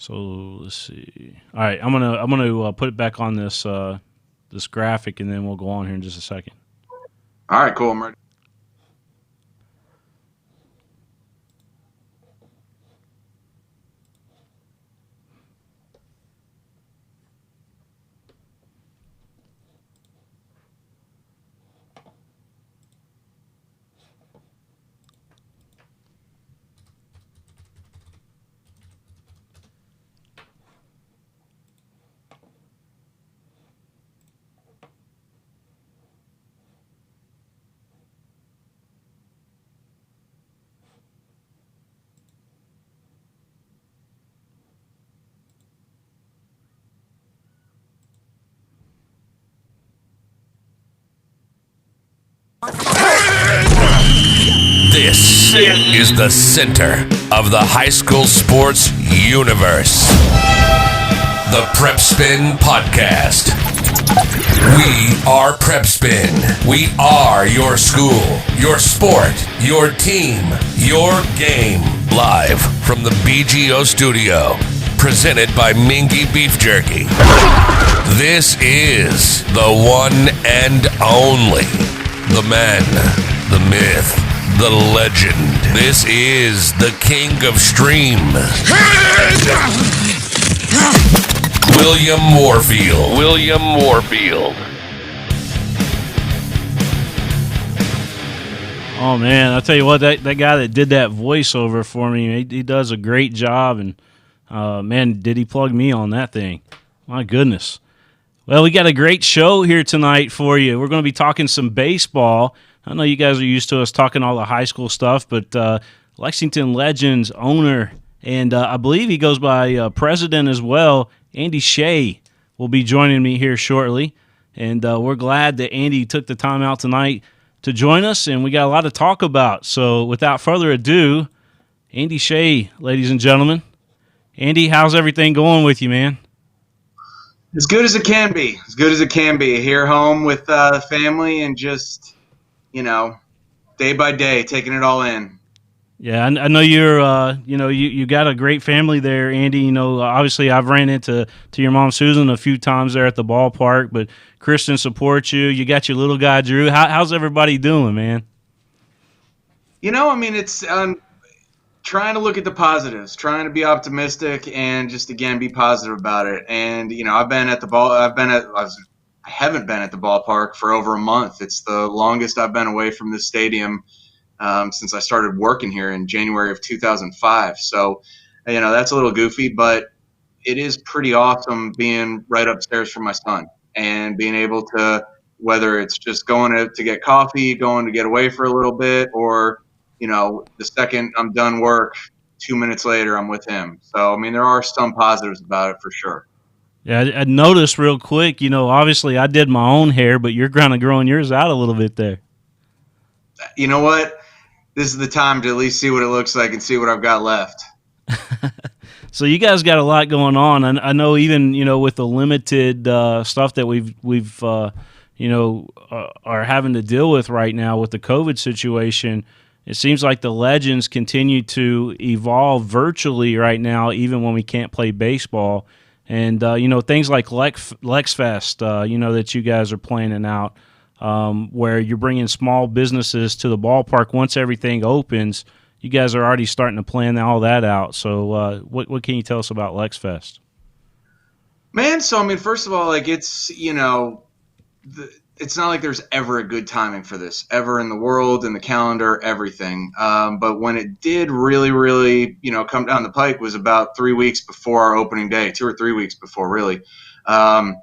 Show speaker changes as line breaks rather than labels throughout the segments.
So let's see. All right, I'm gonna put it back on this graphic, and then we'll go on here in just a second.
All right, cool. I'm ready.
This is the center of the high school sports universe. The PrepSpin Podcast. We are PrepSpin. We are your school, your sport, your team, your game. Live from the BGO studio. Presented by Mingy Beef Jerky. This is the one and only. The man, the myth, the legend. This is the king of stream. William Warfield. William Warfield.
Oh man, I'll tell you what, that guy that did that voiceover for me, he does a great job, and man, did he plug me on that thing? My goodness. Well, we got a great show here tonight for you. We're going to be talking some baseball. I know you guys are used to us talking all the high school stuff, but Lexington Legends owner, and I believe he goes by president as well, Andy Shea, will be joining me here shortly. And we're glad that Andy took the time out tonight to join us, and we got a lot to talk about. So without further ado, Andy Shea, ladies and gentlemen. Andy, how's everything going with you, man?
As good as it can be. As good as it can be. Here home with the family and just, day by day, taking it all in.
Yeah, I know you're. You got a great family there, Andy. Obviously I've ran into your mom Susan a few times there at the ballpark, but Kristen supports you. You got your little guy Drew. How's everybody doing, man?
It's trying to look at the positives, trying to be optimistic, and just again be positive about it. And I've been at the ball. I haven't been at the ballpark for over a month. It's the longest I've been away from this stadium since I started working here in January of 2005. So, that's a little goofy, but it is pretty awesome being right upstairs from my son and being able to, whether it's just going to get coffee, going to get away for a little bit, or, the second I'm done work, 2 minutes later, I'm with him. So, there are some positives about it for sure.
Yeah, I noticed real quick. Obviously I did my own hair, but you're kind of growing yours out a little bit there.
You know what? This is the time to at least see what it looks like and see what I've got left.
So you guys got a lot going on. I know even with the limited stuff that we've are having to deal with right now with the COVID situation. It seems like the Legends continue to evolve virtually right now, even when we can't play baseball. And things like LexFest, that you guys are planning out, where you're bringing small businesses to the ballpark once everything opens. You guys are already starting to plan all that out. So what can you tell us about LexFest?
Man, so first of all, it's it's not like there's ever a good timing for this, ever in the world, in the calendar, everything. But when it did really, really, come down the pike was about 3 weeks before our opening day, 2 or 3 weeks before, really. Our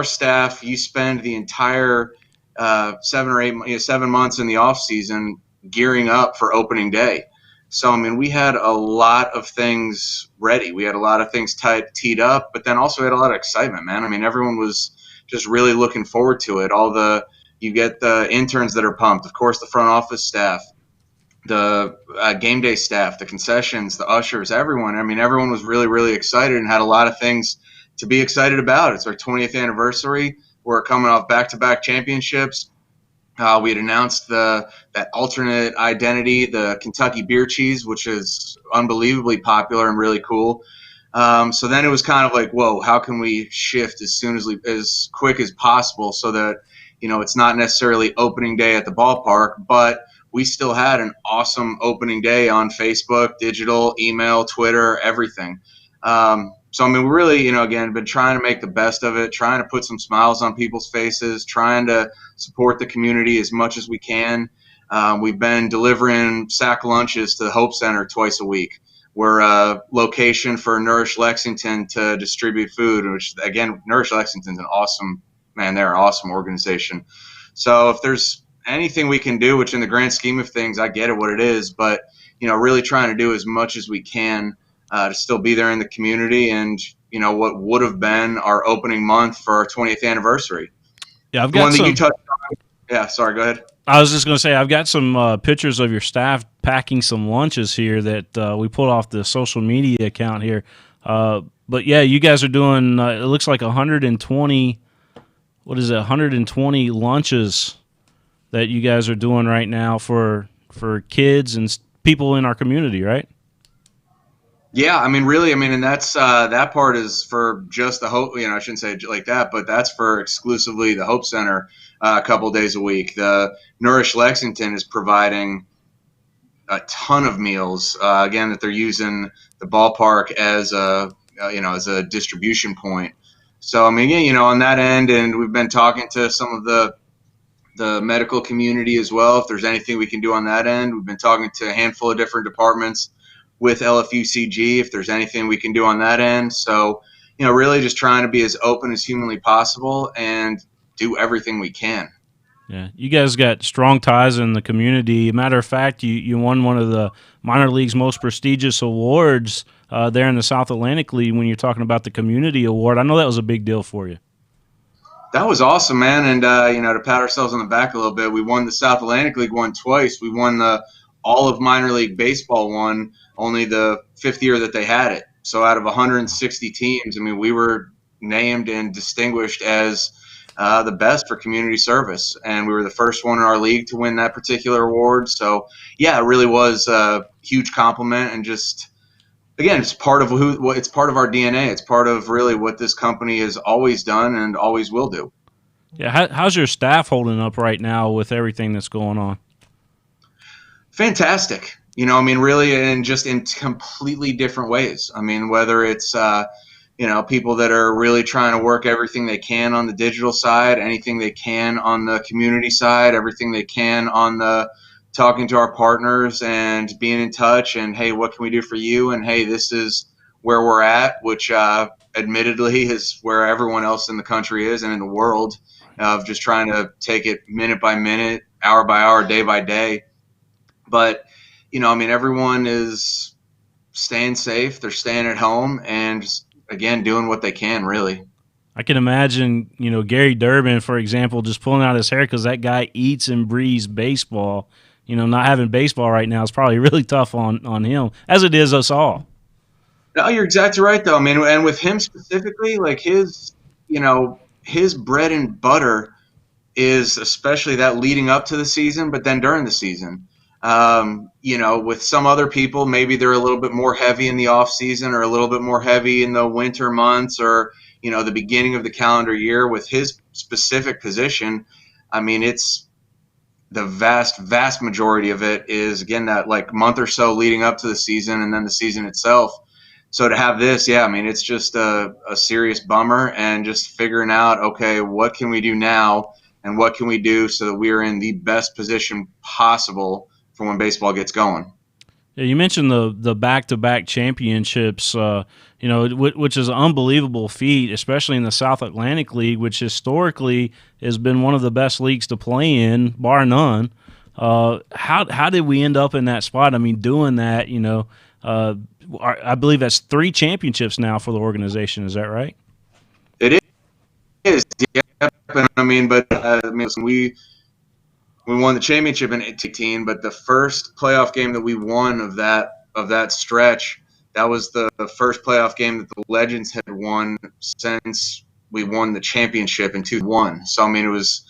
staff, you spend the entire 7 months in the off season gearing up for opening day. So, we had a lot of things ready. We had a lot of things teed up, but then also we had a lot of excitement, man. Everyone was just really looking forward to it. You get the interns that are pumped, of course, the front office staff, the game day staff, the concessions, the ushers, everyone. Everyone was really, really excited and had a lot of things to be excited about. It's our 20th anniversary. We're coming off back-to-back championships. We had announced that alternate identity, the Kentucky beer cheese, which is unbelievably popular and really cool. So then it was kind of like, whoa, how can we shift as quick as possible so that, it's not necessarily opening day at the ballpark, but we still had an awesome opening day on Facebook, digital, email, Twitter, everything. So, I mean, we really, again, been trying to make the best of it, trying to put some smiles on people's faces, trying to support the community as much as we can. We've been delivering sack lunches to the Hope Center twice a week. We're a location for Nourish Lexington to distribute food, which, again, Nourish Lexington's an awesome, man, they're an awesome organization. So if there's anything we can do, which in the grand scheme of things, I get it what it is, but, really trying to do as much as we can to still be there in the community and, what would have been our opening month for our 20th anniversary.
Yeah, I've
The
got
one that
some.
you touched on. Yeah, sorry, go ahead.
I was just going to say, I've got some pictures of your staff packing some lunches here that we pulled off the social media account here. But yeah, you guys are doing, it looks like 120, what is it, 120 lunches that you guys are doing right now for kids and people in our community, right?
Yeah, I mean, really, and that's that part is for just the Hope. I shouldn't say it like that, but that's for exclusively the Hope Center a couple days a week. The Nourish Lexington is providing a ton of meals. Again, that they're using the ballpark as as a distribution point. So I mean, yeah, on that end, and we've been talking to some of the medical community as well. If there's anything we can do on that end, we've been talking to a handful of different departments with LFUCG, if there's anything we can do on that end. So, really just trying to be as open as humanly possible and do everything we can.
Yeah, you guys got strong ties in the community. Matter of fact, you won one of the minor league's most prestigious awards there in the South Atlantic League when you're talking about the community award. I know that was a big deal for you.
That was awesome, man. And, to pat ourselves on the back a little bit, we won the South Atlantic League one twice. We won all of minor league baseball one, only the fifth year that they had it. So out of 160 teams, I mean, we were named and distinguished as the best for community service. And we were the first one in our league to win that particular award. So, yeah, it really was a huge compliment and just – again, it's part of it's part of our DNA. It's part of really what this company has always done and always will do.
Yeah, how's your staff holding up right now with everything that's going on?
Fantastic. Really, and just in completely different ways. I mean, whether it's people that are really trying to work everything they can on the digital side, anything they can on the community side, everything they can on the talking to our partners and being in touch and, hey, what can we do for you? And, hey, this is where we're at, which admittedly is where everyone else in the country is and in the world, of just trying to take it minute by minute, hour by hour, day by day. But, everyone is staying safe. They're staying at home and just, again, doing what they can, really.
I can imagine, Gary Durbin, for example, just pulling out his hair because that guy eats and breathes baseball. Not having baseball right now is probably really tough on him, as it is us all.
No, you're exactly right, though. I mean, and with him specifically, like his bread and butter is especially that leading up to the season, but then during the season. With some other people, maybe they're a little bit more heavy in the off season or a little bit more heavy in the winter months or, the beginning of the calendar year. With his specific position, I mean, it's the vast majority of it is, again, that like month or so leading up to the season and then the season itself. So to have this, yeah, I mean, it's just a serious bummer and just figuring out, okay, what can we do now and what can we do so that we're in the best position possible for when baseball gets going.
Yeah, you mentioned the back-to-back championships, which is an unbelievable feat, especially in the South Atlantic League, which historically has been one of the best leagues to play in, bar none. How did we end up in that spot? I mean, doing that, I believe that's 3 championships now for the organization. Is that right?
It is. Yeah. We won the championship in 2018, but the first playoff game that we won of that stretch, that was the first playoff game that the Legends had won since we won the championship in 2001. So, I mean, it was,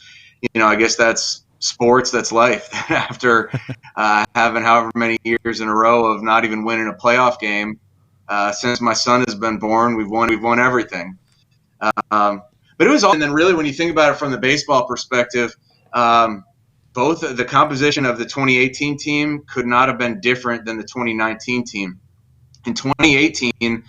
I guess that's sports, that's life. After having however many years in a row of not even winning a playoff game, since my son has been born, we've won everything. But it was all, and then really when you think about it from the baseball perspective, both the composition of the 2018 team could not have been different than the 2019 team. In 2018,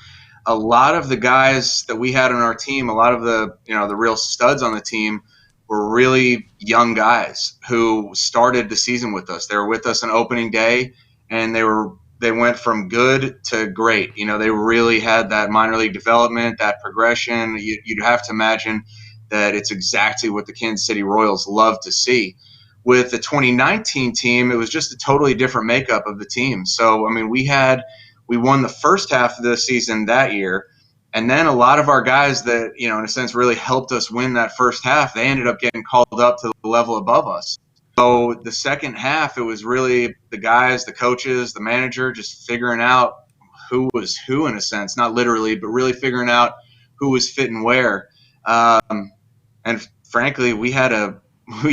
a lot of the guys that we had on our team, a lot of the real studs on the team were really young guys who started the season with us. They were with us on opening day, and they went from good to great. They really had that minor league development, that progression. You'd have to imagine that it's exactly what the Kansas City Royals love to see. With the 2019 team, it was just a totally different makeup of the team. So, I mean, we won the first half of the season that year. And then a lot of our guys that, in a sense, really helped us win that first half, they ended up getting called up to the level above us. So the second half, it was really the guys, the coaches, the manager, just figuring out who was who in a sense, not literally, but really figuring out who was fitting where. And frankly, we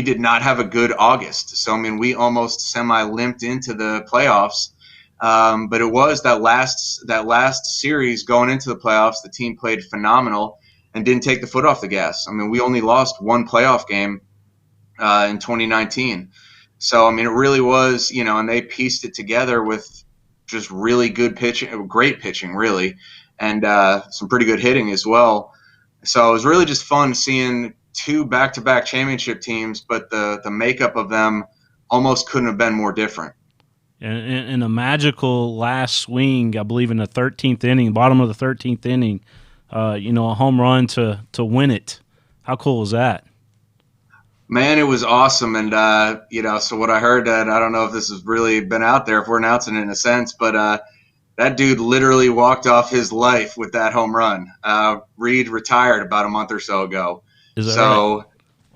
did not have a good August. So, I mean, we almost semi-limped into the playoffs. But it was that last series going into the playoffs, the team played phenomenal and didn't take the foot off the gas. I mean, we only lost one playoff game in 2019. So, I mean, it really was, and they pieced it together with just really good pitching, great pitching, really, and some pretty good hitting as well. So it was really just fun seeing two back-to-back championship teams, but the makeup of them almost couldn't have been more different.
In a magical last swing, I believe in the 13th inning, bottom of the 13th inning, a home run to win it. How cool is that?
Man, it was awesome. And, so what I heard, I don't know if this has really been out there, if we're announcing it in a sense, but that dude literally walked off his life with that home run. Reed retired about a month or so ago.
Is that
so,
right?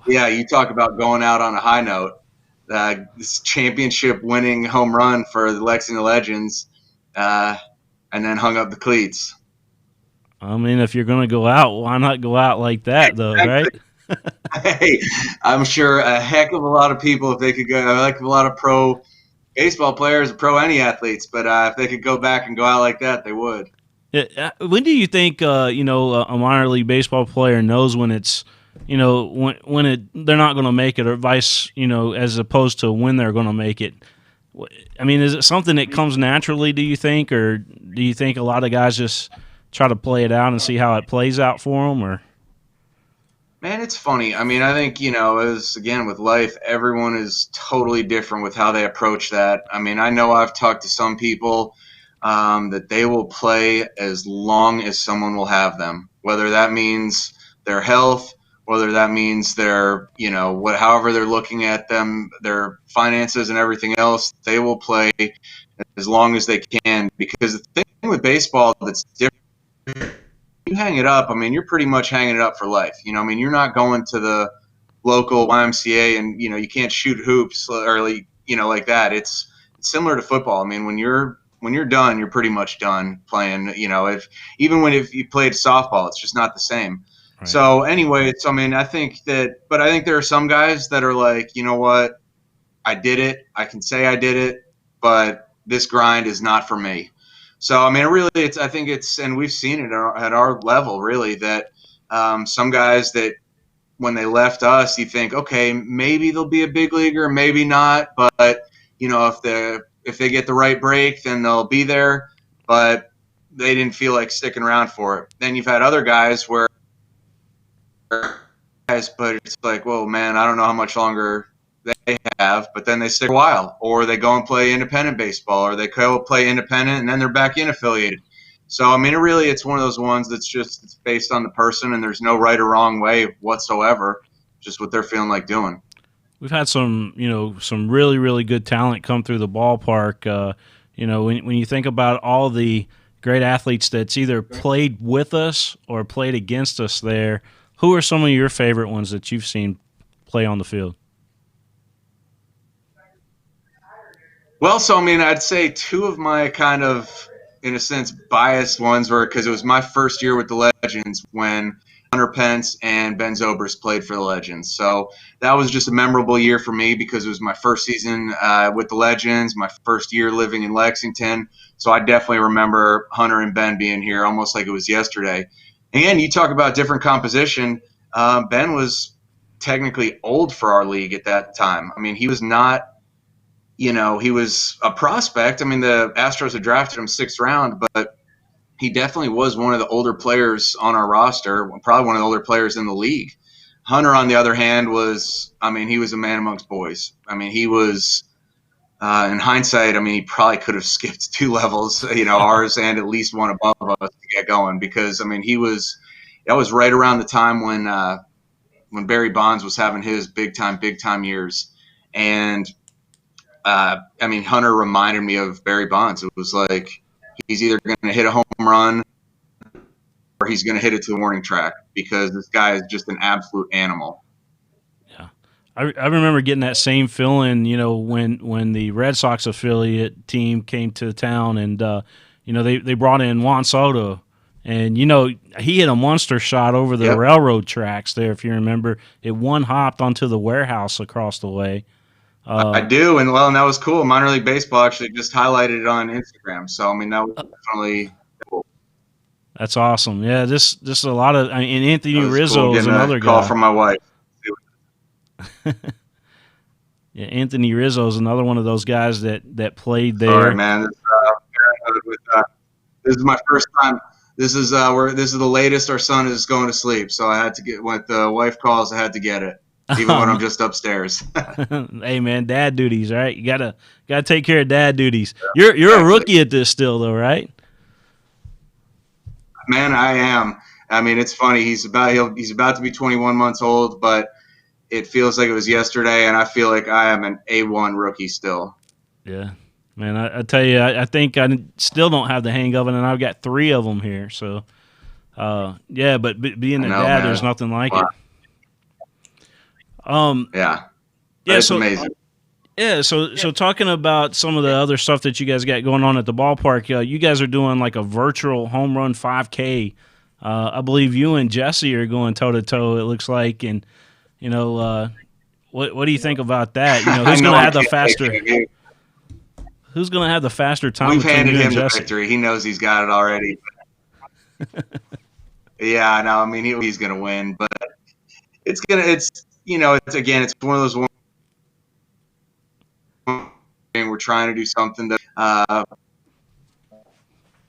Yeah, you talk about going out on a high note. This championship-winning home run for the Lexington Legends, and then hung up the cleats.
I mean, if you're going to go out, why not go out like that, though, right?
Hey, I'm sure a heck of a lot of people, if they could go, a heck of a lot of pro baseball players, pro any athletes, but if they could go back and go out like that, they would.
When do you think, a minor league baseball player knows when it's, when they're not going to make it, or vice, as opposed to when they're going to make it? I mean, is it something that comes naturally, do you think, or do you think a lot of guys just try to play it out and see how it plays out for them, or?
Man, it's funny. I mean, I think, as again with life, everyone is totally different with how they approach that. I mean, I know I've talked to some people that they will play as long as someone will have them, whether that means their health, whether that means their, however they're looking at them, their finances and everything else, they will play as long as they can. Because the thing with baseball that's different, you hang it up, I mean, you're pretty much hanging it up for life. I mean, you're not going to the local YMCA and, you can't shoot hoops or, like that. It's similar to football. I mean, when you're done, you're pretty much done playing. If you played softball, it's just not the same. Right. So anyway, I mean, I think there are some guys that are like, you know what, I did it. I can say I did it, but this grind is not for me. So, I mean, I think it's, and we've seen it at our level, really, that some guys that when they left us, you think, okay, maybe they'll be a big leaguer, maybe not. But, if they get the right break, then they'll be there. But they didn't feel like sticking around for it. Then you've had other guys but it's like, well, man, I don't know how much longer they have, but then they stick a while, or they go and play independent baseball, or they go play independent and then they're back in affiliated. So, I mean, it's one of those ones it's based on the person, and there's no right or wrong way whatsoever, just what they're feeling like doing.
We've had some really, really good talent come through the ballpark. When you think about all the great athletes that's either played with us or played against us there, who are some of your favorite ones that you've seen play on the field?
Well, so, I mean, I'd say two of my kind of, in a sense, biased ones were because it was my first year with the Legends when Hunter Pence and Ben Zobrist played for the Legends. So that was just a memorable year for me because it was my first season with the Legends, my first year living in Lexington. So I definitely remember Hunter and Ben being here almost like it was yesterday. And you talk about different composition. Ben was technically old for our league at that time. I mean, he was not, he was a prospect. I mean, the Astros had drafted him 6th round, but he definitely was one of the older players on our roster, probably one of the older players in the league. Hunter, on the other hand, he was a man amongst boys. I mean, he was, in hindsight, he probably could have skipped 2 levels, ours and at least one above us to get going because, that was right around the time when Barry Bonds was having his big time years. And, Hunter reminded me of Barry Bonds. It was like, he's either going to hit a home run or he's going to hit it to the warning track because this guy is just an absolute animal.
Yeah. I remember getting that same feeling, when the Red Sox affiliate team came to town and, they brought in Juan Soto. And, he hit a monster shot over the railroad tracks there, if you remember. It one-hopped onto the warehouse across the way.
I do, and that was cool. Minor League Baseball actually just highlighted it on Instagram. So, that was definitely cool.
That's awesome. Yeah, this is a lot of – and Anthony Rizzo is another guy.
Call from my wife.
Yeah, Anthony Rizzo is another one of those guys that played there.
Sorry, man. This is my first time. This is the latest our son is going to sleep. So I had to get – when the wife calls, I had to get it. Even when I'm just upstairs.
Hey man, dad duties, right? You gotta take care of dad duties. You're a rookie at this still, though, right?
Man, I am. It's funny. He's about to be 21 months old, but it feels like it was yesterday, and I feel like I am an A1 rookie still.
Yeah, man. I tell you, I think I still don't have the hang of it, and I've got 3 of them here. So, yeah, but being a dad, man, there's nothing like it.
It's amazing.
Yeah, so talking about some of the other stuff that you guys got going on at the ballpark, you guys are doing like a virtual home run 5K. I believe you and Jesse are going toe to toe. It looks like, and what do you think about that? Who's going to have the faster? Who's going to have the faster time?
We've handed him the victory. He knows he's got it already. Yeah, no, he's going to win, but it's one of those ones we're trying to do something that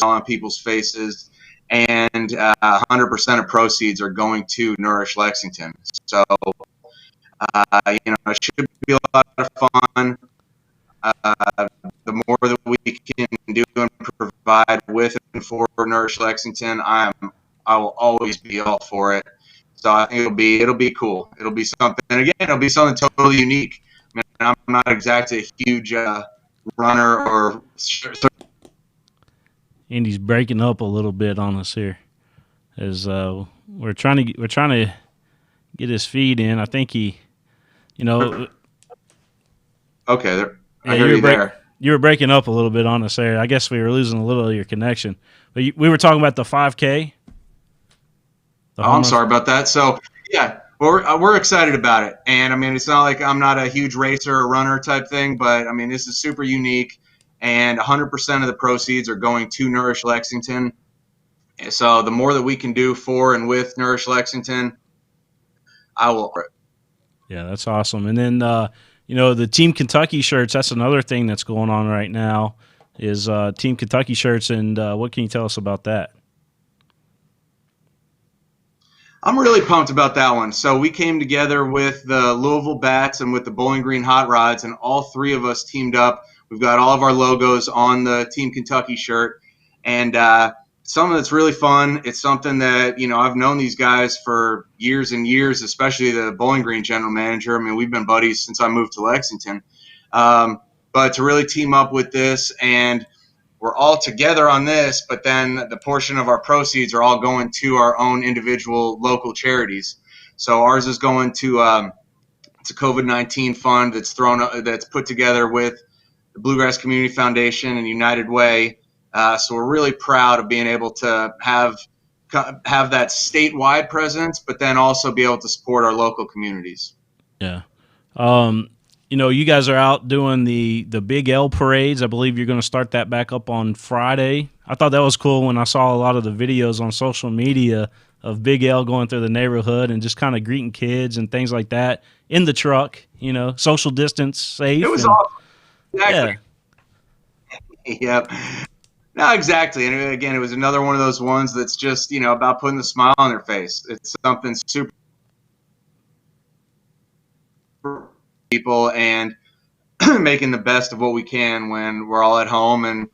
on people's faces, and 100% of proceeds are going to Nourish Lexington. So, it should be a lot of fun. The more that we can do and provide with and for Nourish Lexington, I will always be all for it. So I think it'll be cool. It'll be something. And again, it'll be something totally unique. I'm not exactly a huge runner or.
Andy's breaking up a little bit on us here, as we're trying to get his feed in. I think he,
Okay, there. I hear you there.
You were breaking up a little bit on us there. I guess we were losing a little of your connection. But we were talking about the 5K.
I'm sorry about that. So, yeah, we're excited about it. And, it's not like I'm not a huge racer or runner type thing, but, this is super unique. And 100% of the proceeds are going to Nourish Lexington. So the more that we can do for and with Nourish Lexington, I will.
Yeah, that's awesome. And then, the Team Kentucky shirts, that's another thing that's going on right now is Team Kentucky shirts. And what can you tell us about that?
I'm really pumped about that one. So we came together with the Louisville Bats and with the Bowling Green Hot Rods, and all 3 of us teamed up. We've got all of our logos on the Team Kentucky shirt, and something that's really fun. It's something that, I've known these guys for years and years, especially the Bowling Green general manager. We've been buddies since I moved to Lexington. But to really team up with this, and we're all together on this, but then the portion of our proceeds are all going to our own individual local charities. So ours is going to it's a COVID-19 fund that's put together with the Bluegrass Community Foundation and United Way. So we're really proud of being able to have have that statewide presence, but then also be able to support our local communities.
Yeah. You guys are out doing the Big L parades. I believe you're going to start that back up on Friday. I thought that was cool when I saw a lot of the videos on social media of Big L going through the neighborhood and just kind of greeting kids and things like that in the truck, social distance, safe.
It was awesome. Exactly. Yeah. Yep. No, exactly. And again, it was another one of those ones that's just, about putting the smile on their face. It's something super people and making the best of what we can when we're all at home and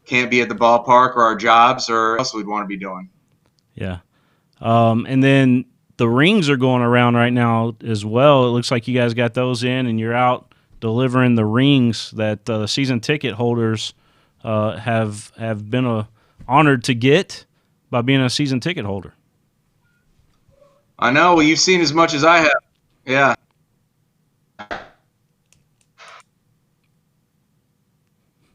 can't be at the ballpark or our jobs or what else we'd want to be doing.
Yeah. And then the rings are going around right now as well. It looks like you guys got those in and you're out delivering the rings that the season ticket holders have been honored to get by being a season ticket holder.
I know. Well, you've seen as much as I have. Yeah.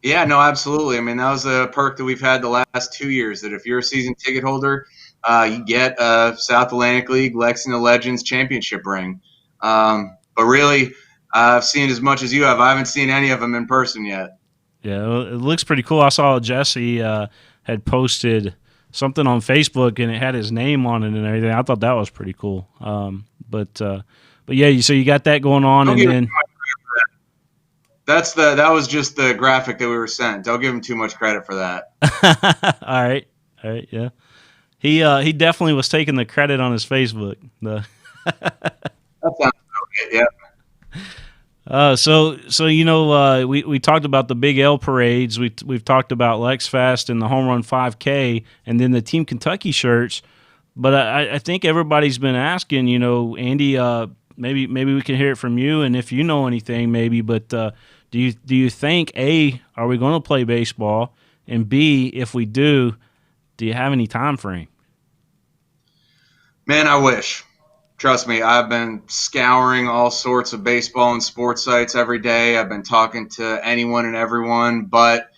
Yeah, no, absolutely. I mean, that was a perk that we've had the last 2 years, that if you're a season ticket holder, you get a South Atlantic League Lexington Legends championship ring. But really, I've seen as much as you have. I haven't seen any of them in person yet.
Yeah, it looks pretty cool. I saw Jesse had posted something on Facebook, and it had his name on it and everything. I thought that was pretty cool. But yeah, so you got that going on, and then
that was just the graphic that we were sent. Don't give him too much credit for that.
All right, yeah. He definitely was taking the credit on his Facebook.
That sounds okay, yeah.
We talked about the Big L parades. We've talked about Lex Fest and the Home Run 5K, and then the Team Kentucky shirts. But I think everybody's been asking, Andy, maybe we can hear it from you, and if you know anything, maybe. But do you think, A, are we going to play baseball, and B, if we do you have any time frame?
Man, I wish. Trust me, I've been scouring all sorts of baseball and sports sites every day. I've been talking to anyone and everyone, but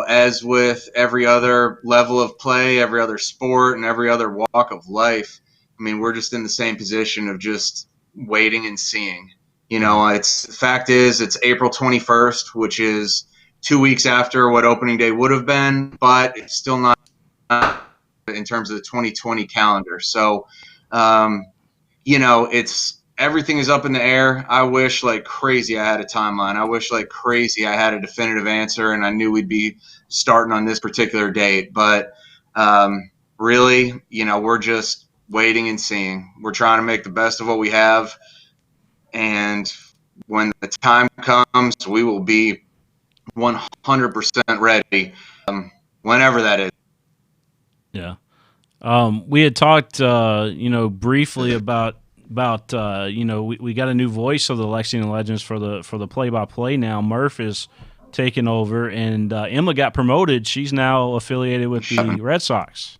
as with every other level of play, every other sport, and every other walk of life, I mean, we're just in the same position of just waiting and seeing. The fact is, it's April 21st, which is 2 weeks after what opening day would have been, but it's still not in terms of the 2020 calendar. So, it's everything is up in the air. I wish like crazy I had a timeline. I wish like crazy I had a definitive answer and I knew we'd be starting on this particular date. But really, we're just waiting and seeing. We're trying to make the best of what we have. And when the time comes, we will be 100% ready, whenever that is.
Yeah. We had talked, briefly about we got a new voice of the Lexington Legends for the play-by-play now. Murph is taking over, and Emma got promoted. She's now affiliated with the Red Sox.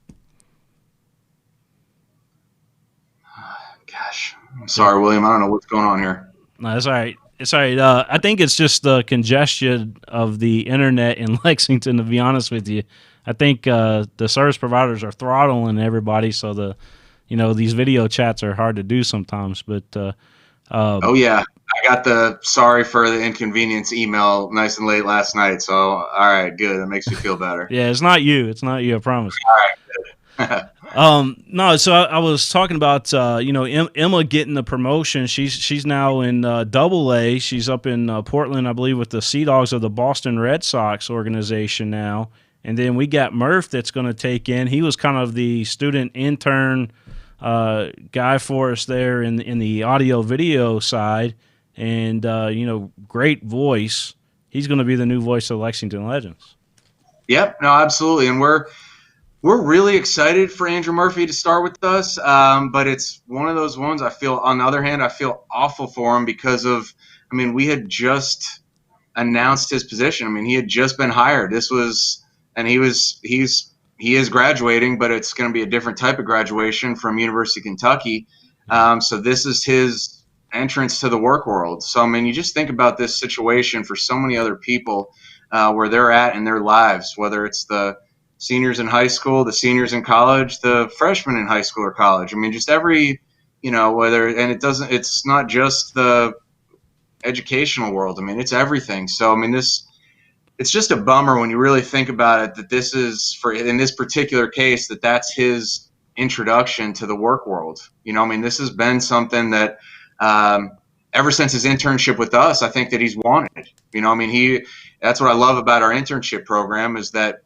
Gosh, I'm sorry, William. I don't know what's going on here.
No, that's all right. It's all right. I think it's just the congestion of the internet in Lexington, to be honest with you. I think the service providers are throttling everybody, so these video chats are hard to do sometimes. But
oh yeah, I got the sorry for the inconvenience email nice and late last night. So all right, good. That makes me feel better.
Yeah, it's not you. I promise.
All right, good.
No, so I was talking about Emma getting the promotion. She's now in Double-A. She's up in Portland, I believe, with the Sea Dogs of the Boston Red Sox organization now. And then we got Murph that's going to take in. He was kind of the student intern guy for us there in the audio video side, and great voice. He's going to be the new voice of Lexington Legends.
Yep, no, absolutely, and we're really excited for Andrew Murphy to start with us. But it's one of those ones. I feel, on the other hand, I feel awful for him because of. I mean, we had just announced his position. I mean, he had just been hired. He is graduating, but it's going to be a different type of graduation from University of Kentucky. So this is his entrance to the work world. So, I mean, you just think about this situation for so many other people where they're at in their lives, whether it's the seniors in high school, the seniors in college, the freshmen in high school or college. I mean, just every, it's not just the educational world. I mean, it's everything. So, I mean, it's just a bummer when you really think about it that this is, for in this particular case, that's his introduction to the work world. I mean, this has been something that ever since his internship with us, I think that he's wanted. I mean, that's what I love about our internship program is that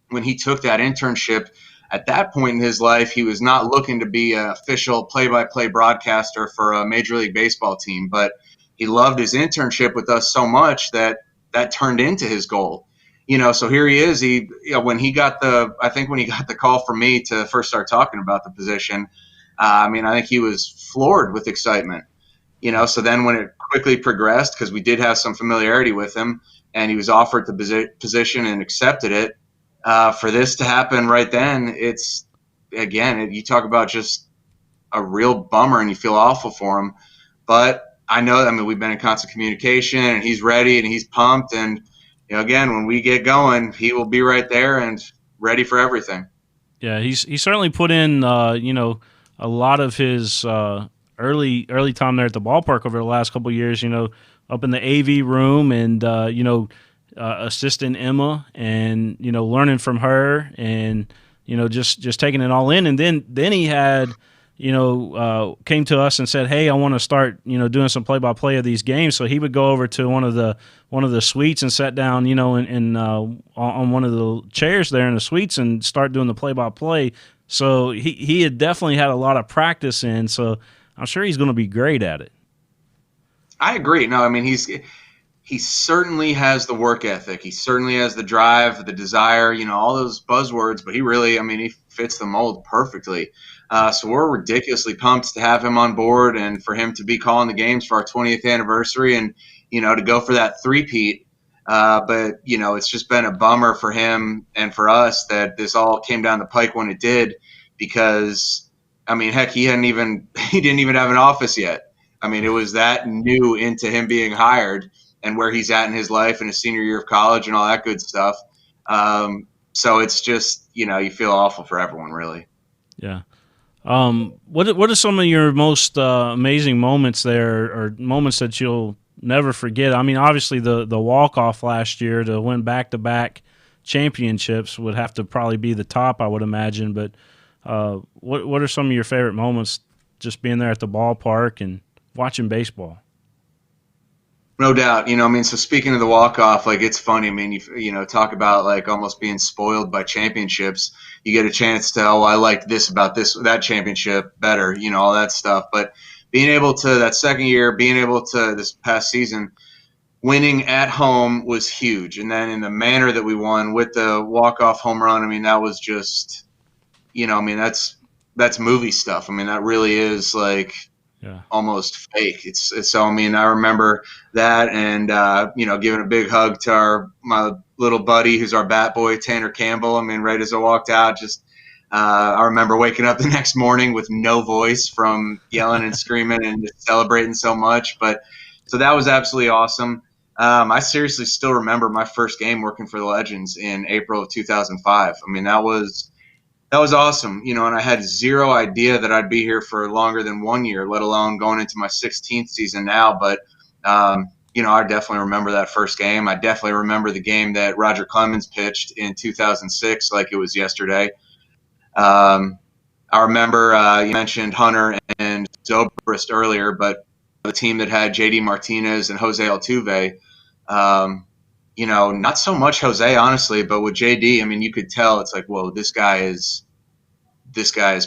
when he took that internship, at that point in his life, he was not looking to be an official play-by-play broadcaster for a Major League Baseball team, but he loved his internship with us so much that turned into his goal. So here he is. When he got the call from me to first start talking about the position, I mean, I think he was floored with excitement. So then when it quickly progressed, because we did have some familiarity with him, and he was offered the position and accepted it. For this to happen right then, it's, again, you talk about just a real bummer and you feel awful for him. But I mean, we've been in constant communication and he's ready and he's pumped. And, again, when we get going, he will be right there and ready for everything.
Yeah, he certainly put in, a lot of his early time there at the ballpark over the last couple of years, up in the AV room and, assisting Emma and learning from her and just taking it all in, and then he had came to us and said, hey, I want to start doing some play-by-play of these games. So he would go over to one of the suites and sat down on one of the chairs there in the suites and start doing the play-by-play. So he had definitely had a lot of practice in, so I'm sure he's going to be great at it.
I agree. No, I mean, he certainly has the work ethic. He certainly has the drive, the desire, all those buzzwords, but he fits the mold perfectly. So we're ridiculously pumped to have him on board and for him to be calling the games for our 20th anniversary and, to go for that three-peat. But, it's just been a bummer for him and for us that this all came down the pike when it did, because, I mean, heck, he didn't even have an office yet. I mean, it was that new into him being hired and where he's at in his life in his senior year of college and all that good stuff. So it's just, you feel awful for everyone, really.
Yeah. What are some of your most amazing moments there, or moments that you'll never forget? I mean, obviously the walk-off last year to win back-to-back championships would have to probably be the top, I would imagine. But what are some of your favorite moments just being there at the ballpark and watching baseball?
No doubt. So speaking of the walk-off, like, it's funny. I mean, you talk about like almost being spoiled by championships. You get a chance to, I liked this about that championship better, all that stuff. But being able to, that second year, this past season, winning at home was huge. And then in the manner that we won with the walk-off home run, I mean, that was just, that's movie stuff. I mean, that really is like, yeah, almost fake. It's so, I mean, I remember that and, giving a big hug to my little buddy who's our bat boy, Tanner Campbell. I mean, right as I walked out, I remember waking up the next morning with no voice from yelling and screaming and just celebrating so much. But so that was absolutely awesome. I seriously still remember my first game working for the Legends in April of 2005. I mean, that was awesome, and I had zero idea that I'd be here for longer than 1 year, let alone going into my 16th season now. But, I definitely remember that first game. I definitely remember the game that Roger Clemens pitched in 2006 like it was yesterday. I remember you mentioned Hunter and Zobrist earlier, but the team that had JD Martinez and Jose Altuve, not so much Jose, honestly, but with JD, I mean, you could tell it's like, whoa, this guy is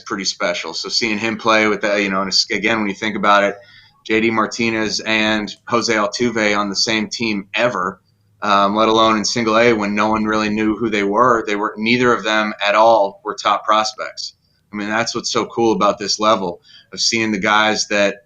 pretty special. So seeing him play with that, and again, when you think about it, JD Martinez and Jose Altuve on the same team ever, let alone in single A when no one really knew who they were. Neither of them at all were top prospects. I mean, that's what's so cool about this level of seeing the guys that,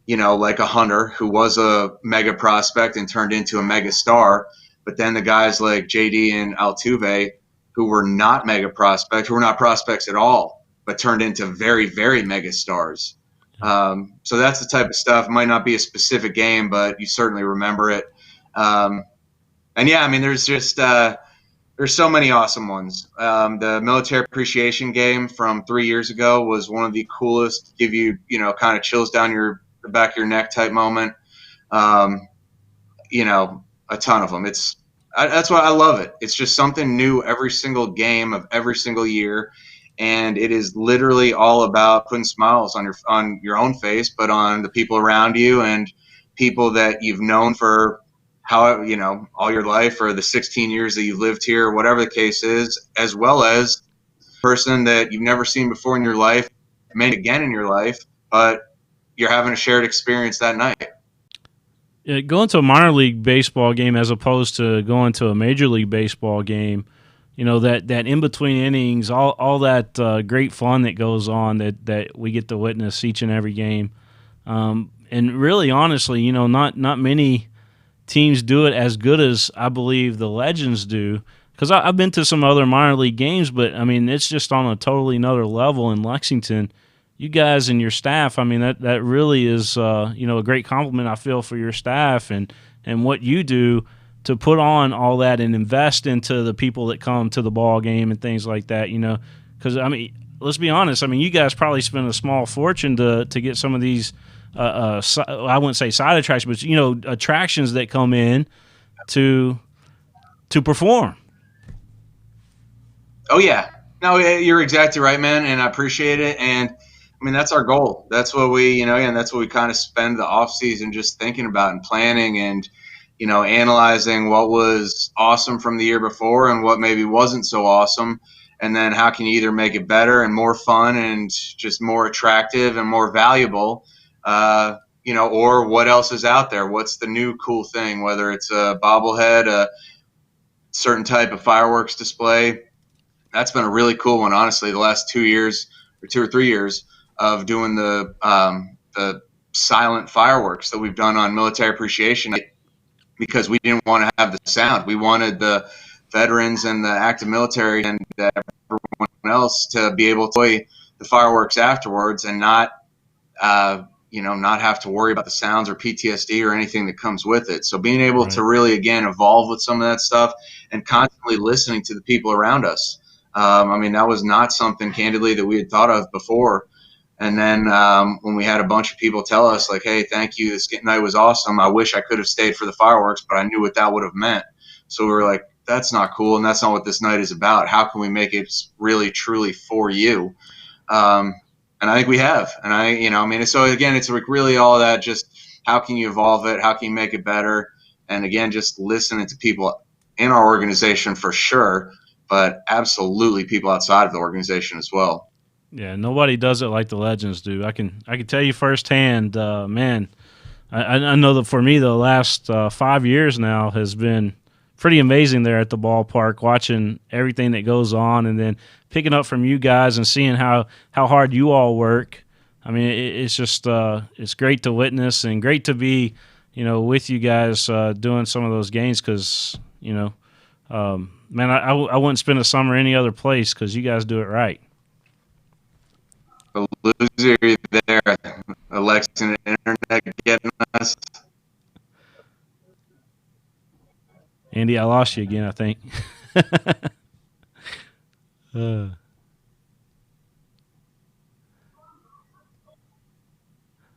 like a Hunter who was a mega prospect and turned into a mega star. But then the guys like JD and Altuve, who were not mega prospects, who were not prospects at all, but turned into very, very mega stars. So that's the type of stuff. It might not be a specific game, but you certainly remember it. And yeah, I mean, there's There's so many awesome ones. The military appreciation game from 3 years ago was one of the coolest. Give you, kind of chills down the back of your neck type moment. Um, a ton of them. That's why I love it. It's just something new every single game of every single year, and it is literally all about putting smiles on your own face, but on the people around you and people that you've known for all your life, or the 16 years that you've lived here, or whatever the case is, as well as a person that you've never seen before in your life, maybe again in your life, but you're having a shared experience that night.
Yeah, going to a minor league baseball game as opposed to going to a major league baseball game, that in between innings, all that great fun that goes on that we get to witness each and every game, and really honestly, not many teams do it as good as I believe the Legends do. Because I've been to some other minor league games, but I mean it's just on a totally another level in Lexington. You guys and your staff, I mean that really is a great compliment I feel for your staff and what you do to put on all that and invest into the people that come to the ball game and things like that. Because I mean, let's be honest. I mean, you guys probably spend a small fortune to get some of these. I wouldn't say side attractions, but attractions that come in to perform.
Oh yeah, no, you're exactly right, man, and I appreciate it. And I mean, that's our goal. That's what that's what we kind of spend the off season just thinking about and planning and, analyzing what was awesome from the year before and what maybe wasn't so awesome. And then how can you either make it better and more fun and just more attractive and more valuable, or what else is out there? What's the new cool thing, whether it's a bobblehead, a certain type of fireworks display. That's been a really cool one, honestly, the last 2 years or 2 or 3 years of doing the silent fireworks that we've done on military appreciation, because we didn't want to have the sound. We wanted the veterans and the active military and everyone else to be able to enjoy the fireworks afterwards and not have to worry about the sounds or PTSD or anything that comes with it. So being able to really, again, evolve with some of that stuff and constantly listening to the people around us. I mean, that was not something, candidly, that we had thought of before. And then when we had a bunch of people tell us, like, hey, thank you, this night was awesome. I wish I could have stayed for the fireworks, but I knew what that would have meant. So we were like, that's not cool, and that's not what this night is about. How can we make it really, truly for you? And I think we have. And so again, it's really all that, just how can you evolve it? How can you make it better? And again, just listening to people in our organization for sure, but absolutely people outside of the organization as well.
Yeah, nobody does it like the Legends do. I can tell you firsthand, man. I know that for me, the last 5 years now has been pretty amazing there at the ballpark, watching everything that goes on, and then picking up from you guys and seeing how hard you all work. I mean, it's just it's great to witness and great to be, with you guys doing some of those games because, man, I wouldn't spend a summer any other place because you guys do it right.
A loser there, Alexa and internet getting us.
Andy, I lost you again, I think. I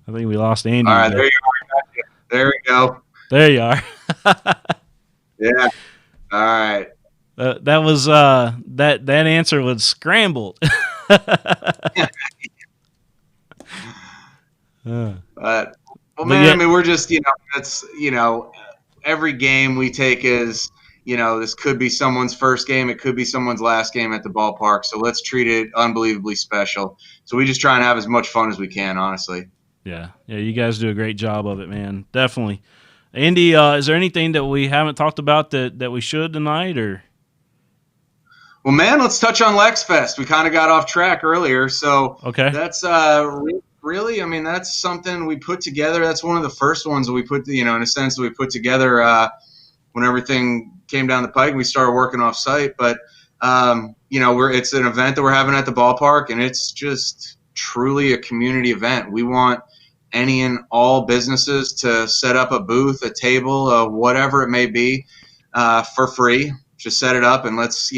think we lost Andy.
All right, there you are. There we go.
There you are.
Yeah. All right.
That was that answer was scrambled.
But man, yeah. I mean, we're just that's every game we take is this could be someone's first game, it could be someone's last game at the ballpark. So let's treat it unbelievably special. So we just try and have as much fun as we can, honestly.
Yeah, you guys do a great job of it, man. Definitely. Andy, is there anything that we haven't talked about that we should tonight, or?
Well, man, let's touch on Lex Fest. We kind of got off track earlier, so
okay.
That's really, I mean, that's something we put together. That's one of the first ones that we put, in a sense, that we put together when everything came down the pike and we started working off site. But it's an event that we're having at the ballpark, and it's just truly a community event. We want any and all businesses to set up a booth, a table, whatever it may be, for free. just set it up and let's,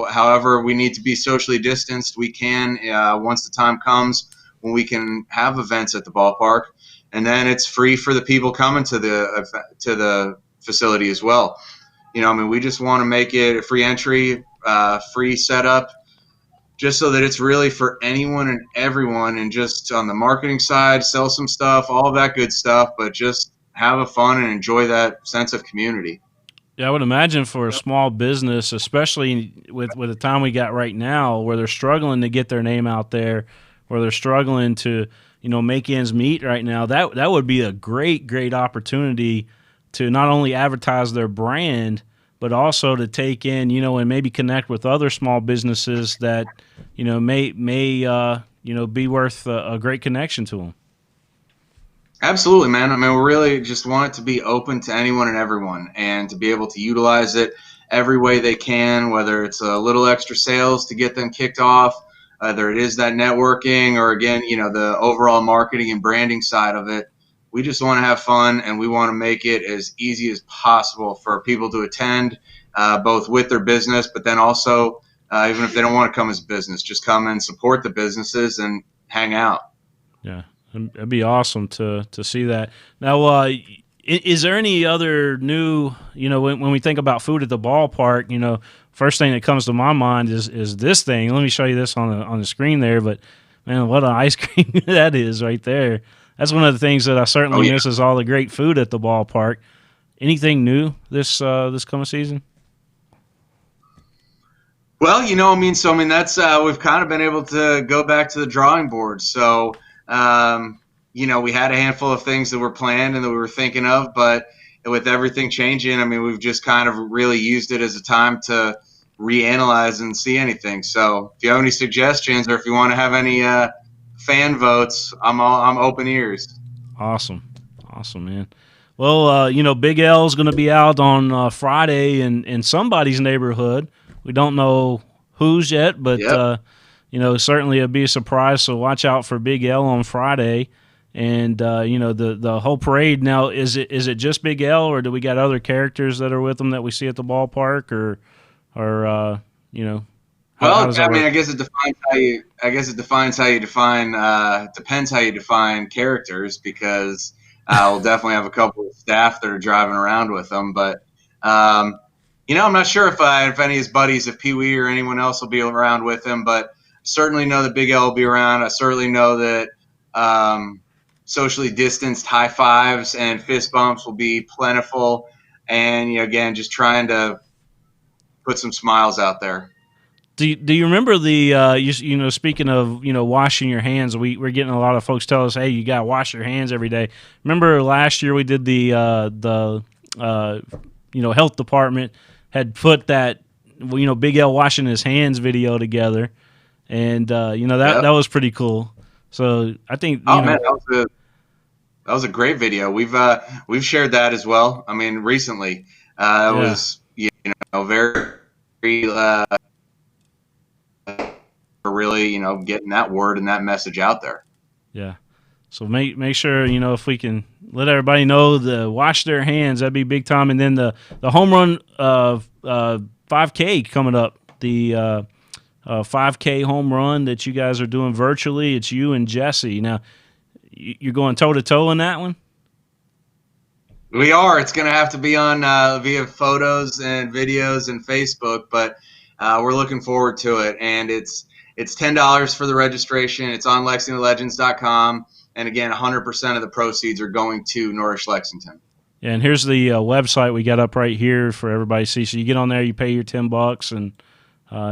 however we need to be socially distanced, we can, once the time comes when we can have events at the ballpark. And then it's free for the people coming to the facility as well. We just want to make it a free entry, free setup, just so that it's really for anyone and everyone, and just on the marketing side, sell some stuff, all that good stuff, but just have a fun and enjoy that sense of community.
Yeah, I would imagine for a small business, especially with the time we got right now, where they're struggling to get their name out there, where they're struggling to make ends meet right now, that would be a great opportunity to not only advertise their brand, but also to take in, and maybe connect with other small businesses that, may be worth a great connection to them.
Absolutely, man. We really just want it to be open to anyone and everyone, and to be able to utilize it every way they can, whether it's a little extra sales to get them kicked off, whether it is that networking, or again, the overall marketing and branding side of it. We just want to have fun, and we want to make it as easy as possible for people to attend, both with their business, but then also, even if they don't want to come as a business, just come and support the businesses and hang out.
Yeah, it'd be awesome to see that. Now, is there any other new, when we think about food at the ballpark, first thing that comes to my mind is this thing. Let me show you this on the screen there, but man, what an ice cream that is right there. That's one of the things that I certainly miss, is all the great food at the ballpark. Anything new this coming season?
Well, that's we've kind of been able to go back to the drawing board. So, we had a handful of things that were planned and that we were thinking of, but with everything changing, we've just kind of really used it as a time to reanalyze and see anything. So, if you have any suggestions, or if you want to have any fan votes, I'm open ears.
Awesome, man. Well, Big L's going to be out on Friday in somebody's neighborhood. We don't know whose yet, but
Yep.
Certainly it'll be a surprise. So watch out for Big L on Friday, and the whole parade. Now, is it just Big L, or do we got other characters that are with them that we see at the ballpark, or how does that work?
I guess it defines how you. I guess it defines how you define. Depends how you define characters, because we'll definitely have a couple of staff that are driving around with them. But I'm not sure if any of his buddies, if Pee Wee or anyone else will be around with him. But certainly know that Big L will be around. I certainly know that socially distanced high fives and fist bumps will be plentiful. And again, just trying to put some smiles out there.
Do you remember the speaking of washing your hands, we're getting a lot of folks tell us, hey, you gotta wash your hands every day. Remember last year we did the health department had put that Big L washing his hands video together, and that was pretty cool. So I think
man, that was a great video. We've shared that as well. Recently it was very really getting that word and that message out there.
Yeah. So make sure if we can let everybody know to wash their hands, that'd be big time. And then the home run 5K coming up, the 5K home run that you guys are doing virtually. It's you and Jesse. Now you're going toe to toe in that one.
We are. It's going to have to be on via photos and videos and Facebook, but we're looking forward to it. And it's $10 for the registration. It's on LexingtonLegends.com. And again, 100% of the proceeds are going to Nourish Lexington.
Yeah, and here's the website we got up right here for everybody to see. So you get on there, you pay your $10, and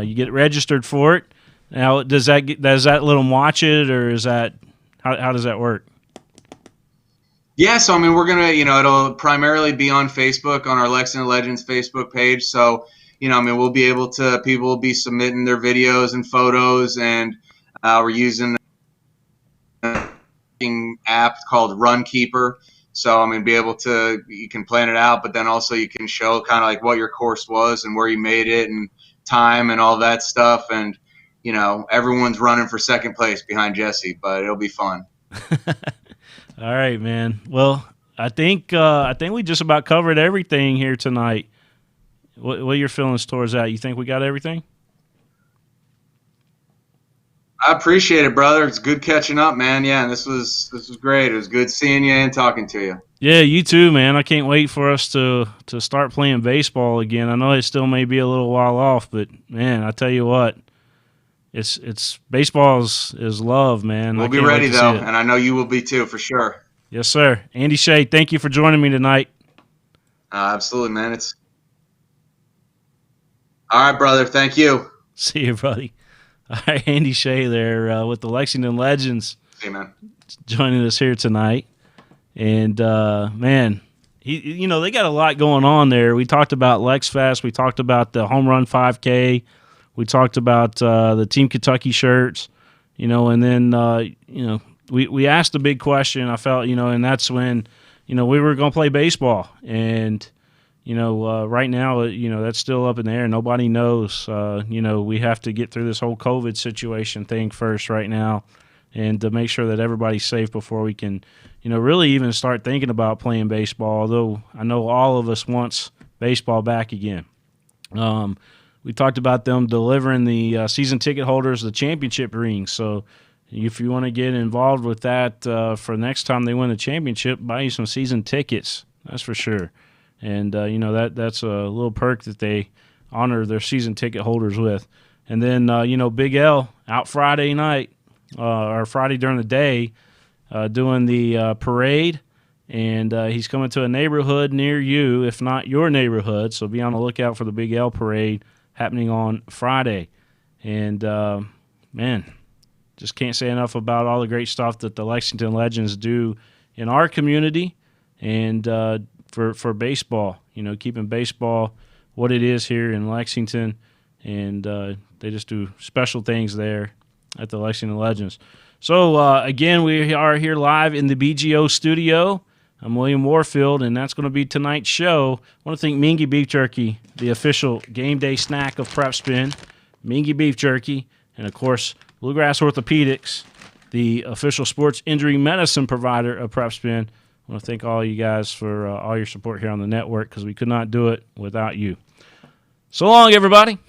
you get registered for it. Now, does that let them watch it, or is that how does that work?
Yeah, so we're gonna, it'll primarily be on Facebook, on our Lexington Legends Facebook page. So, we'll be able to, people will be submitting their videos and photos, and we're using an app called Runkeeper. So, be able to, you can plan it out, but then also you can show kind of like what your course was and where you made it and time and all that stuff. And, everyone's running for second place behind Jesse, but it'll be fun.
All right, man. Well, I think we just about covered everything here tonight. what are your feelings towards that? You think we got everything?
I appreciate it, brother. It's good catching up, man. Yeah, and this was great. It was good seeing you and talking to you.
Yeah, you too, man. I can't wait for us to start playing baseball again. I know it still may be a little while off, but man, I tell you what, it's baseball is love, man.
We'll be ready though, and I know you will be too, for sure.
Yes, sir. Andy Shea, thank you for joining me tonight.
Absolutely, man. It's all right, brother. Thank you.
See you, buddy. All right, Andy Shea there with the Lexington Legends.
See you, man.
Joining us here tonight. And, man, they got a lot going on there. We talked about Lex Fest. We talked about the Home Run 5K. We talked about the Team Kentucky shirts, and then, we asked a big question, I felt, and that's when, we were going to play baseball. And, right now, that's still up in the air. Nobody knows. We have to get through this whole COVID situation thing first right now and to make sure that everybody's safe before we can, really even start thinking about playing baseball, although I know all of us wants baseball back again. We talked about them delivering the season ticket holders the championship rings. So if you want to get involved with that for next time they win the championship, buy you some season tickets. That's for sure. And, that's a little perk that they honor their season ticket holders with. And then, Big L out Friday night or Friday during the day doing the parade. And he's coming to a neighborhood near you, if not your neighborhood. So be on the lookout for the Big L parade happening on Friday. And, man, just can't say enough about all the great stuff that the Lexington Legends do in our community and for baseball, keeping baseball what it is here in Lexington. And they just do special things there at the Lexington Legends. So, again, we are here live in the BGO studio. I'm William Warfield, and that's going to be tonight's show. I want to thank Mingy Beef Jerky, the official game day snack of PrepSpin. Mingy Beef Jerky, and, of course, Bluegrass Orthopedics, the official sports injury medicine provider of PrepSpin. I want to thank all you guys for all your support here on the network because we could not do it without you. So long, everybody.